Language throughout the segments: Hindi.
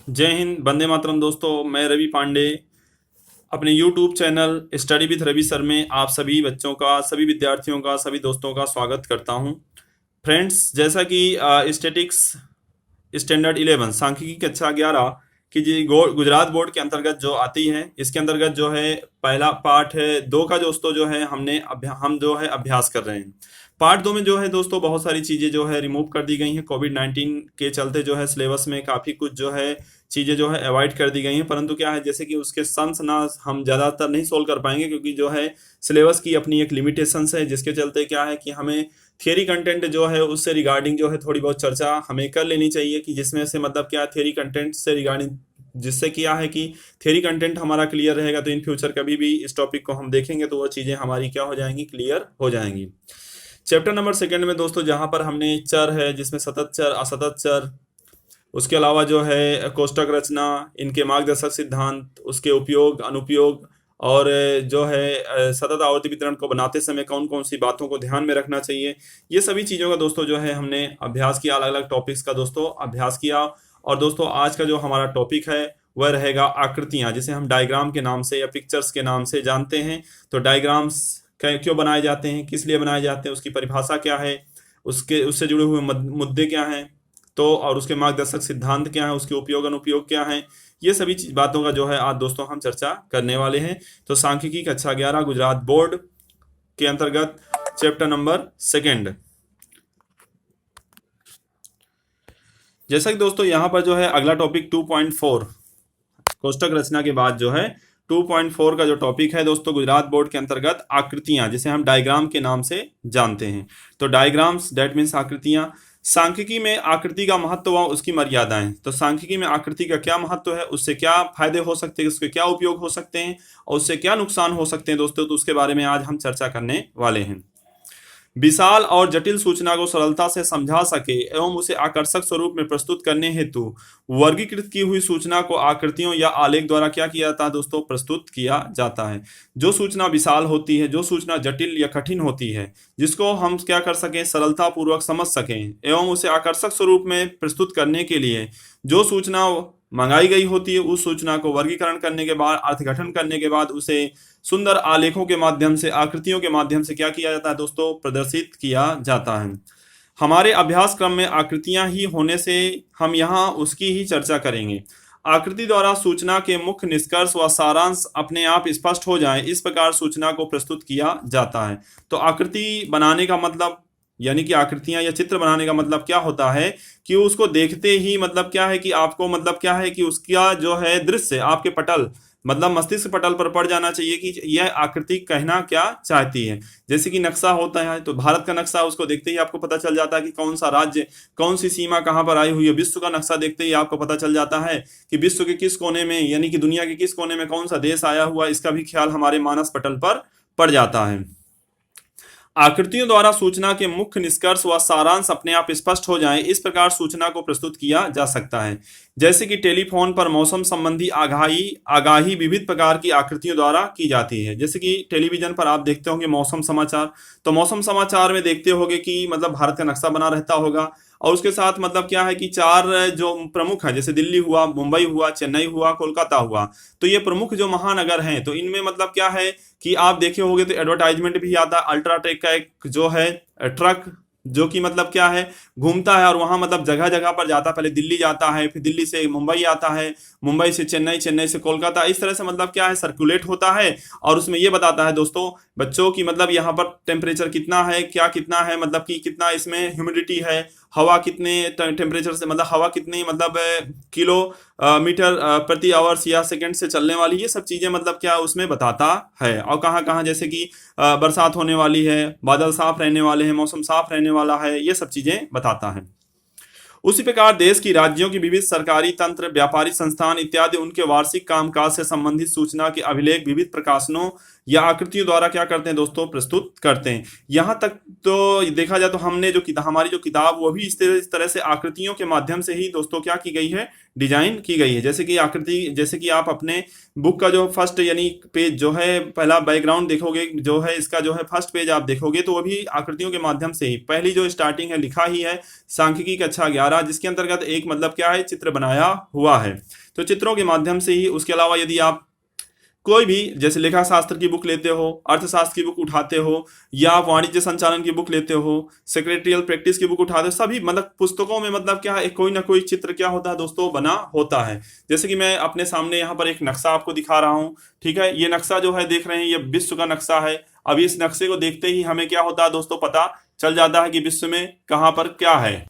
जय हिंद, वंदे मातरम। दोस्तों, मैं रवि पांडे अपने YouTube channel study with Ravi sir में आप सभी बच्चों का, सभी विद्यार्थियों का, सभी दोस्तों का स्वागत करता हूं। फ्रेंड्स, जैसा कि स्टैटिक्स स्टैंडर्ड 11 सांख्यिकी कक्षा 11 की जी गुजरात बोर्ड के अंतर्गत जो आती है, इसके अंतर्गत जो है पहला पार्ट है 2 का दोस्तों जो है हम जो है अभ्यास कर रहे हैं। पार्ट 2 में जो है दोस्तों बहुत सारी चीज़ें जो है रिमूव कर दी गई हैं। कोविड-19 के चलते जो है सिलेबस में काफ़ी कुछ जो है चीज़ें जो है अवॉइड कर दी गई हैं, परंतु क्या है जैसे कि उसके सम्स ना हम ज़्यादातर नहीं सोल्व कर पाएंगे, क्योंकि जो है सिलेबस की अपनी एक लिमिटेशंस है, जिसके चलते क्या है कि हमें थियरी कंटेंट जो है उससे रिगार्डिंग जो है थोड़ी बहुत चर्चा हमें कर लेनी चाहिए, कि जिसमें से मतलब क्या थियरी कंटेंट से रिगार्डिंग, जिससे क्या है कि थियरी कंटेंट हमारा क्लियर रहेगा तो इन फ्यूचर कभी भी इस टॉपिक को हम देखेंगे तो वो चीज़ें हमारी क्या हो जाएंगी, क्लियर हो जाएंगी। चैप्टर नंबर सेकंड में दोस्तों जहां पर हमने चर है, जिसमें सतत चर, असतत चर, उसके अलावा जो है कोष्ठक रचना, इनके मार्गदर्शक सिद्धांत, उसके उपयोग, अनुपयोग, और जो है सतत आवर्ती वितरण को बनाते समय कौन कौन सी बातों को ध्यान में रखना चाहिए, ये सभी चीज़ों का दोस्तों जो है हमने अभ्यास किया, अलग अलग टॉपिक्स का दोस्तों अभ्यास किया। और दोस्तों आज का जो हमारा टॉपिक है वह रहेगा आकृतियाँ, जिसे हम डायग्राम के नाम से या पिक्चर्स के नाम से जानते हैं। तो डायग्राम्स क्यों बनाए जाते हैं, किस लिए बनाए जाते हैं, उसकी परिभाषा क्या है, उसके उससे जुड़े हुए मुद्दे क्या हैं, तो और उसके मार्गदर्शक सिद्धांत क्या है, उसके उपयोग अनुपयोग क्या है, ये सभी बातों का जो है आज दोस्तों हम चर्चा करने वाले हैं। तो सांख्यिकी कक्षा 11 गुजरात बोर्ड के अंतर्गत चैप्टर नंबर सेकंड। जैसा कि दोस्तों यहाँ पर जो है अगला टॉपिक 2.4 कोष्ठक रचना के बाद जो है 2.4 का जो टॉपिक है दोस्तों गुजरात बोर्ड के अंतर्गत आकृतियां, जिसे हम डायग्राम के नाम से जानते हैं। तो डायग्राम्स दैट मीन्स आकृतियां। सांख्यिकी में आकृति का महत्व व उसकी मर्यादाएं। तो सांख्यिकी में आकृति का क्या महत्व है, उससे क्या फायदे हो सकते हैं, उसके क्या उपयोग हो सकते हैं और उससे क्या नुकसान हो सकते हैं दोस्तों, तो उसके बारे में आज हम चर्चा करने वाले हैं। विशाल और जटिल सूचना को सरलता से समझा सके एवं उसे आकर्षक स्वरूप में प्रस्तुत करने हेतु वर्गीकृत की हुई सूचना को आकृतियों या आलेख द्वारा क्या किया जाता है दोस्तों, प्रस्तुत किया जाता है। जो सूचना विशाल होती है, जो सूचना जटिल या कठिन होती है, जिसको हम क्या कर सकें, सरलता पूर्वक समझ सकें एवं उसे आकर्षक स्वरूप में प्रस्तुत करने के लिए जो सूचना मंगाई गई होती है, उस सूचना को वर्गीकरण करने के बाद, अर्थगठन करने के बाद उसे सुंदर आलेखों के माध्यम से, आकृतियों के माध्यम से क्या किया जाता है दोस्तों, प्रदर्शित किया जाता है। हमारे अभ्यास क्रम में आकृतियां ही होने से हम यहाँ उसकी ही चर्चा करेंगे। आकृति द्वारा सूचना के मुख्य निष्कर्ष व सारांश अपने आप स्पष्ट हो जाए, इस प्रकार सूचना को प्रस्तुत किया जाता है। तो आकृति बनाने का मतलब, यानी कि आकृतियां या चित्र बनाने का मतलब क्या होता है कि उसको देखते ही मतलब क्या है कि आपको मतलब क्या है कि उसका जो है दृश्य आपके पटल, मतलब मस्तिष्क पटल पर पड़ जाना चाहिए कि यह आकृति कहना क्या चाहती है। जैसे कि नक्शा होता है, तो भारत का नक्शा उसको देखते ही आपको पता चल जाता है कि कौन सा राज्य, कौन सी सीमा कहाँ पर आई हुई है। विश्व का नक्शा देखते ही आपको पता चल जाता है कि विश्व के किस कोने में, यानी कि दुनिया के किस कोने में कौन सा देश आया हुआ, इसका भी ख्याल हमारे मानस पटल पर पड़ जाता है। आकृतियों द्वारा सूचना के मुख्य निष्कर्ष व सारांश अपने आप स्पष्ट हो जाएं, इस प्रकार सूचना को प्रस्तुत किया जा सकता है। जैसे कि टेलीफोन पर मौसम संबंधी आगाही आगाही विविध प्रकार की आकृतियों द्वारा की जाती है। जैसे कि टेलीविजन पर आप देखते होंगे मौसम समाचार, तो मौसम समाचार में देखते होंगे कि मतलब भारत का नक्शा बना रहता होगा, और उसके साथ मतलब क्या है कि 4 जो प्रमुख हैं, जैसे दिल्ली हुआ, मुंबई हुआ, चेन्नई हुआ, कोलकाता हुआ, तो ये प्रमुख जो महानगर हैं, तो इनमें मतलब क्या है कि आप देखे होंगे तो एडवर्टाइजमेंट भी आता है। अल्ट्राटेक का एक जो है ट्रक, जो कि मतलब क्या है घूमता है और वहां मतलब जगह जगह पर जाता है। पहले दिल्ली जाता है, फिर दिल्ली से मुंबई आता है, मुंबई से चेन्नई, चेन्नई से कोलकाता, इस तरह से मतलब क्या है सर्कुलेट होता है। और उसमें ये बताता है दोस्तों बच्चों की मतलब यहाँ पर टेम्परेचर कितना है, क्या कितना है, मतलब कि कितना इसमें ह्यूमिडिटी है, हवा कितने टेम्परेचर से, मतलब हवा कितनी मतलब किलो मीटर प्रति आवर्स या सेकंड से चलने वाली, ये सब चीजें मतलब क्या उसमें बताता है। और कहाँ कहाँ जैसे कि बरसात होने वाली है, बादल साफ रहने वाले हैं, मौसम साफ रहने वाला है, ये सब चीजें बताता है। उसी प्रकार देश की, राज्यों की विविध सरकारी तंत्र, व्यापारिक संस्थान इत्यादि उनके वार्षिक कामकाज से संबंधित सूचना के अभिलेख विविध प्रकाशनों या आकृतियों द्वारा क्या करते हैं दोस्तों, प्रस्तुत करते हैं। यहाँ तक तो देखा जाए तो हमने जो हमारी जो किताब वो भी इस तरह से आकृतियों के माध्यम से ही दोस्तों क्या की गई है, डिजाइन की गई है। जैसे कि आकृति, जैसे कि आप अपने बुक का जो फर्स्ट यानी पेज जो है, पहला बैकग्राउंड देखोगे जो है, इसका जो है फर्स्ट पेज आप देखोगे तो वो भी आकृतियों के माध्यम से ही, पहली जो स्टार्टिंग है लिखा ही है सांख्यिकी कक्षा 11, जिसके अंतर्गत एक मतलब क्या है, चित्र बनाया हुआ है। तो चित्रों के माध्यम से ही, उसके अलावा यदि आप कोई भी जैसे लेखा शास्त्र की बुक लेते हो, अर्थशास्त्र की बुक उठाते हो, या आप वाणिज्य संचालन की बुक लेते हो, सेक्रेटरियल प्रैक्टिस की बुक उठाते हो, सभी मतलब पुस्तकों में मतलब क्या है, कोई ना कोई चित्र क्या होता है दोस्तों, बना होता है। जैसे कि मैं अपने सामने यहाँ पर एक नक्शा आपको दिखा रहा हूँ, ठीक है। ये नक्शा जो है देख रहे हैं, ये विश्व का नक्शा है। अब इस नक्शे को देखते ही हमें क्या होता है दोस्तों, पता चल जाता है कि विश्व में कहाँ पर क्या है।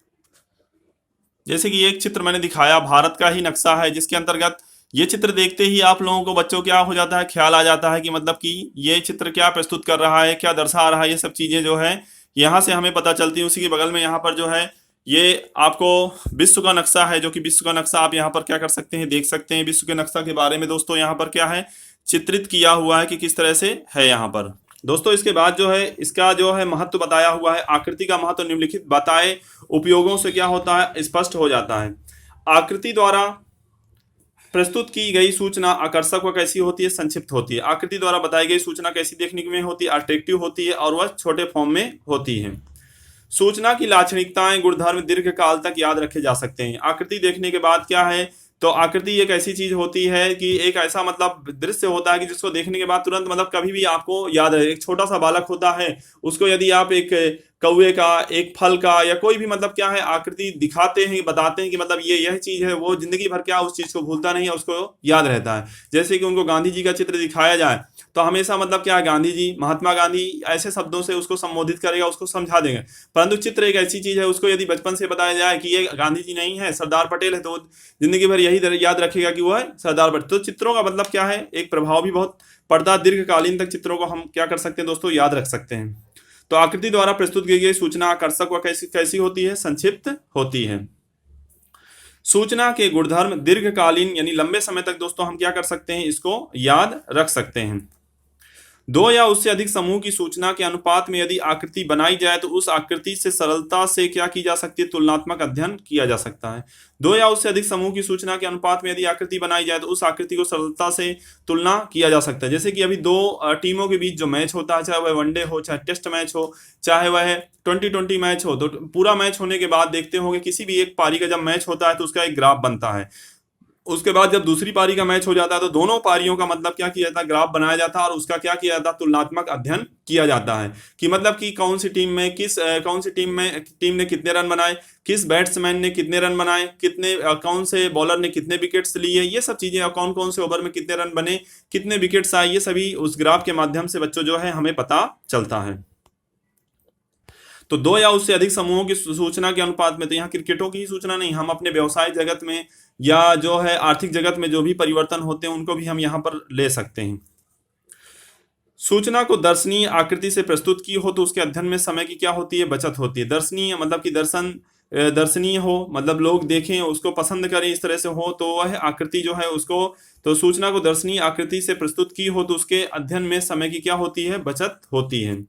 जैसे कि एक चित्र मैंने दिखाया, भारत का ही नक्शा है, जिसके अंतर्गत ये चित्र देखते ही आप लोगों को, बच्चों, क्या हो जाता है, ख्याल आ जाता है कि मतलब कि ये चित्र क्या प्रस्तुत कर रहा है, क्या दर्शा रहा है, ये सब चीजें जो है यहाँ से हमें पता चलती है। उसी के बगल में यहाँ पर जो है ये आपको विश्व का नक्शा है, जो कि विश्व का नक्शा आप यहाँ पर क्या कर सकते हैं, देख सकते हैं। विश्व के नक्शा के बारे में दोस्तों यहाँ पर क्या है, चित्रित किया हुआ है कि किस तरह से है यहाँ पर दोस्तों। इसके बाद जो है इसका जो है महत्व बताया हुआ है। आकृति का महत्व निम्नलिखित बताए उपयोगों से क्या होता है, स्पष्ट हो जाता है। आकृति द्वारा प्रस्तुत की गई सूचना आकर्षक व कैसी होती है, संक्षिप्त होती है। आकृति द्वारा बताई गई सूचना कैसी देखने में होती है, अट्रैक्टिव होती है, और वह छोटे फॉर्म में होती है। सूचना की लाक्षणिकताएं, गुणधर्म दीर्घ काल तक याद रखे जा सकते हैं। आकृति देखने के बाद क्या है, तो आकृति एक ऐसी चीज होती है कि एक ऐसा मतलब दृश्य होता है कि जिसको देखने के बाद तुरंत मतलब कभी भी आपको याद रहे। एक छोटा सा बालक होता है, उसको यदि आप एक कौवे का, एक फल का, या कोई भी मतलब क्या है आकृति दिखाते हैं, बताते हैं कि मतलब ये यह चीज है, वो जिंदगी भर क्या उस चीज को भूलता नहीं है, उसको याद रहता है। जैसे कि उनको गांधी जी का चित्र दिखाया जाए तो हमेशा मतलब क्या है, गांधी जी, महात्मा गांधी, ऐसे शब्दों से उसको संबोधित करेगा, उसको समझा देगा। परंतु चित्र एक ऐसी चीज है, उसको यदि बचपन से बताया जाए कि ये गांधी जी नहीं है, सरदार पटेल है, तो जिंदगी भर यही याद रखेगा कि वो है सरदार पटेल। तो चित्रों का मतलब क्या है, एक प्रभाव भी बहुत पड़ता है। दीर्घकालीन तक चित्रों को हम क्या कर सकते हैं दोस्तों, याद रख सकते हैं। तो आकृति द्वारा प्रस्तुत की गई सूचना आकर्षक व कैसी कैसी होती है, संक्षिप्त होती है। सूचना के गुणधर्म दीर्घकालीन यानी लंबे समय तक दोस्तों हम क्या कर सकते हैं, इसको याद रख सकते हैं। दो या उससे अधिक समूह की सूचना के अनुपात में यदि आकृति बनाई जाए तो उस आकृति से सरलता से क्या की जा सकती है, तुलनात्मक अध्ययन किया जा सकता है। दो या उससे अधिक समूह की सूचना के अनुपात में यदि आकृति बनाई जाए तो उस आकृति को सरलता से तुलना किया जा सकता है। जैसे कि अभी दो टीमों के बीच जो मैच होता है, चाहे वह वनडे हो, चाहे टेस्ट मैच हो, चाहे वह 2020 मैच हो, तो पूरा मैच होने के बाद देखते होंगे किसी भी एक पारी का जब मैच होता है तो उसका एक ग्राफ बनता है। उसके बाद जब दूसरी पारी का मैच हो जाता है तो दोनों पारियों का मतलब क्या किया जाता है, ग्राफ बनाया जाता है, और उसका क्या किया जाता है, तुलनात्मक अध्ययन किया जाता है कि मतलब कि कौन सी टीम ने कितने रन बनाए, किस बैट्समैन ने कितने रन बनाए, कौन से बॉलर ने कितने विकेट्स लिए, ये सब चीजें, कौन कौन से ओवर में कितने रन बने, कितने विकेट्स आए, ये सभी उस ग्राफ के माध्यम से बच्चों जो है हमें पता चलता है। तो दो या उससे अधिक समूहों की सूचना के अनुपात में, तो यहाँ क्रिकेटों की ही सूचना नहीं, हम अपने व्यवसाय जगत में या जो है आर्थिक जगत में जो भी परिवर्तन होते हैं उनको भी हम यहाँ पर ले सकते हैं। सूचना को दर्शनीय आकृति से प्रस्तुत की हो तो उसके अध्ययन में समय की क्या होती है, बचत होती है। दर्शनीय मतलब कि दर्शनीय हो, मतलब लोग देखें, उसको पसंद करें, इस तरह से हो, तो वह आकृति जो है उसको, तो सूचना को दर्शनीय आकृति से प्रस्तुत की हो तो उसके अध्ययन में समय की क्या होती है, बचत होती है।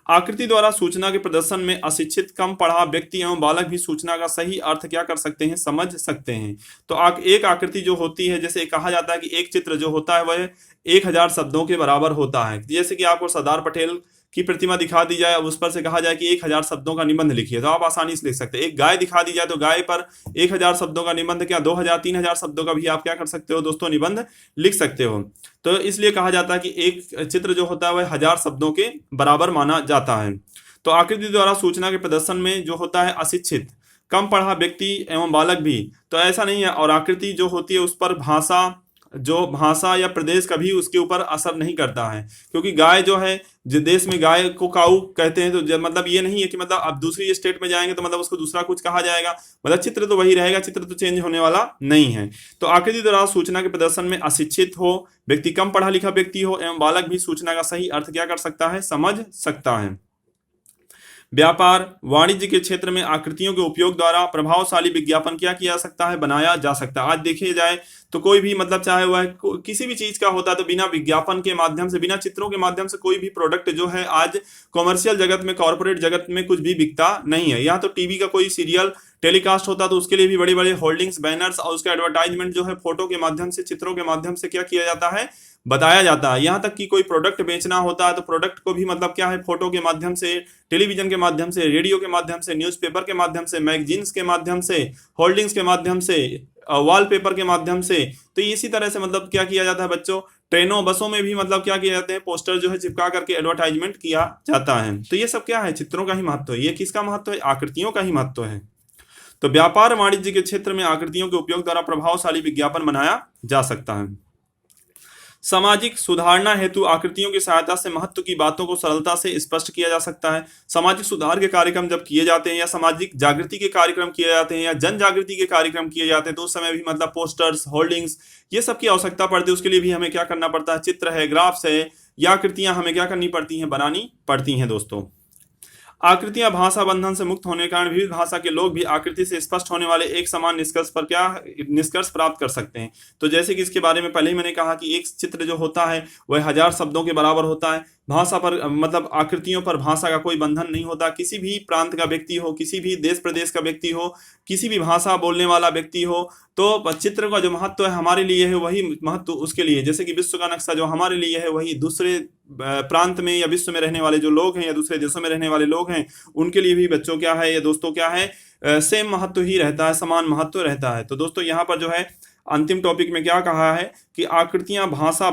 आकृति द्वारा सूचना के प्रदर्शन में अशिक्षित, कम पढ़ा व्यक्ति एवं बालक भी सूचना का सही अर्थ क्या कर सकते हैं, समझ सकते हैं। तो एक आकृति जो होती है, जैसे कहा जाता है कि एक चित्र जो होता है वह 1000 शब्दों के बराबर होता है। जैसे कि आपको सरदार पटेल की प्रतिमा दिखा दी जाए, अब उस पर से कहा जाए कि 1000 शब्दों का निबंध लिखिए, तो आप आसानी से लिख सकते हैं। एक गाय दिखा दी जाए तो गाय पर 1000 शब्दों का निबंध क्या, 2000 3000 शब्दों का भी आप क्या कर सकते हो दोस्तों, निबंध लिख सकते हो। तो इसलिए कहा जाता है कि एक चित्र जो होता है वह 1000 शब्दों के बराबर माना जाता है। तो आकृति द्वारा सूचना के प्रदर्शन में जो होता है अशिक्षित, कम पढ़ा व्यक्ति एवं बालक भी, तो ऐसा नहीं है। और आकृति जो होती है उस पर भाषा या प्रदेश कभी उसके ऊपर असर नहीं करता है, क्योंकि गाय जो है, जिस देश में गाय को काऊ कहते हैं, तो मतलब ये नहीं है कि मतलब अब दूसरी स्टेट में जाएंगे तो मतलब उसको दूसरा कुछ कहा जाएगा, मतलब चित्र तो वही रहेगा, चित्र तो चेंज होने वाला नहीं है। तो आकृति द्वारा सूचना के प्रदर्शन में अशिक्षित हो व्यक्ति, कम पढ़ा लिखा व्यक्ति हो एवं बालक भी सूचना का सही अर्थ क्या कर सकता है, समझ सकता है। व्यापार वाणिज्य के क्षेत्र में आकृतियों के उपयोग द्वारा प्रभावशाली विज्ञापन क्या किया जा सकता है, बनाया जा सकता है। आज देखिए जाए तो कोई भी मतलब चाहे वह किसी भी चीज का होता है तो बिना विज्ञापन के माध्यम से, बिना चित्रों के माध्यम से कोई भी प्रोडक्ट जो है आज कॉमर्शियल जगत में, कॉर्पोरेट जगत में कुछ भी बिकता नहीं है। यहाँ तो टीवी का कोई सीरियल टेलीकास्ट होता तो उसके लिए भी बड़े बड़े होल्डिंग्स, बैनर्स और उसका एडवर्टाइजमेंट जो है फोटो के माध्यम से, चित्रों के माध्यम से क्या किया जाता है, बताया जाता है। यहाँ तक कि कोई प्रोडक्ट बेचना होता है तो प्रोडक्ट को भी मतलब क्या है, फोटो के माध्यम से, टेलीविजन के माध्यम से, रेडियो के माध्यम से, न्यूज़पेपर के माध्यम से, मैगजीन्स के माध्यम से, होल्डिंग्स के माध्यम से, वॉलपेपर के माध्यम से। तो इसी तरह से मतलब क्या किया जाता है बच्चों, ट्रेनों बसों में भी मतलब क्या किया जाते हैं, पोस्टर जो है चिपका करके एडवर्टाइजमेंट किया जाता है। तो ये सब क्या है, चित्रों का ही महत्व है। ये किसका महत्व है, आकृतियों का ही महत्व है। तो व्यापार वाणिज्य के क्षेत्र में आकृतियों के उपयोग द्वारा प्रभावशाली विज्ञापन बनाया जा सकता है। सामाजिक सुधारणा हेतु आकृतियों की सहायता से महत्व की बातों को सरलता से स्पष्ट किया जा सकता है। सामाजिक सुधार के कार्यक्रम जब किए जाते हैं या सामाजिक जागृति के कार्यक्रम किए जाते हैं या जन जागृति के कार्यक्रम किए जाते हैं तो उस समय भी मतलब पोस्टर्स, होल्डिंग्स, ये सब की आवश्यकता पड़ती है। उसके लिए भी हमें क्या करना पड़ता है, चित्र है, ग्राफ्स है या आकृतियां हमें क्या करनी पड़ती हैं, बनानी पड़ती हैं दोस्तों। आकृतियां भाषा बंधन से मुक्त होने के कारण विविध भाषा के लोग भी आकृति से स्पष्ट होने वाले एक समान निष्कर्ष पर क्या निष्कर्ष प्राप्त कर सकते हैं। तो जैसे कि इसके बारे में पहले ही मैंने कहा कि एक चित्र जो होता है वह 1000 शब्दों के बराबर होता है। भाषा पर मतलब आकृतियों पर भाषा का कोई बंधन नहीं होता। किसी भी प्रांत का व्यक्ति हो, किसी भी देश प्रदेश का व्यक्ति हो, किसी भी भाषा बोलने वाला व्यक्ति हो, तो चित्र का जो महत्व है हमारे लिए है वही महत्व उसके लिए, जैसे कि विश्व का नक्शा जो हमारे लिए है वही दूसरे प्रांत में या विश्व में रहने वाले जो लोग हैं या दूसरे देशों में रहने वाले लोग हैं उनके लिए भी बच्चों क्या है या दोस्तों क्या है, सेम महत्व ही रहता है, समान महत्व रहता है। तो दोस्तों यहाँ पर जो है अंतिम टॉपिक में क्या कहा है कि आकृतियां भाषा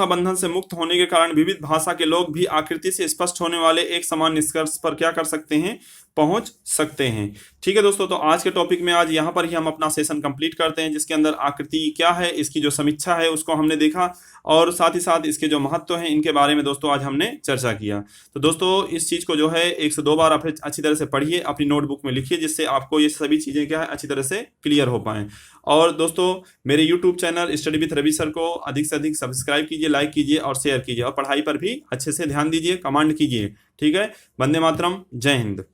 बंधन से मुक्त होने के कारण विविध भाषा के लोग भी आकृति से स्पष्ट होने वाले एक समान निष्कर्ष पर क्या कर सकते हैं, पहुंच सकते हैं। ठीक है दोस्तों, तो आज के टॉपिक में आज यहाँ पर ही हम अपना सेशन कंप्लीट करते हैं, जिसके अंदर आकृति क्या है, इसकी जो समीक्षा है उसको हमने देखा और साथ ही साथ इसके जो महत्व हैं इनके बारे में दोस्तों आज हमने चर्चा किया। तो दोस्तों इस चीज़ को जो है 1 से 2 बार आप अच्छी तरह से पढ़िए, अपनी नोटबुक में लिखिए, जिससे आपको ये सभी चीज़ें क्या है अच्छी तरह से क्लियर हो पाएँ। और दोस्तों मेरे YouTube channel study with Ravi sir को अधिक से अधिक सब्सक्राइब कीजिए, लाइक कीजिए और शेयर कीजिए और पढ़ाई पर भी अच्छे से ध्यान दीजिए, कमांड कीजिए। ठीक है, वंदे मातरम, जय हिंद।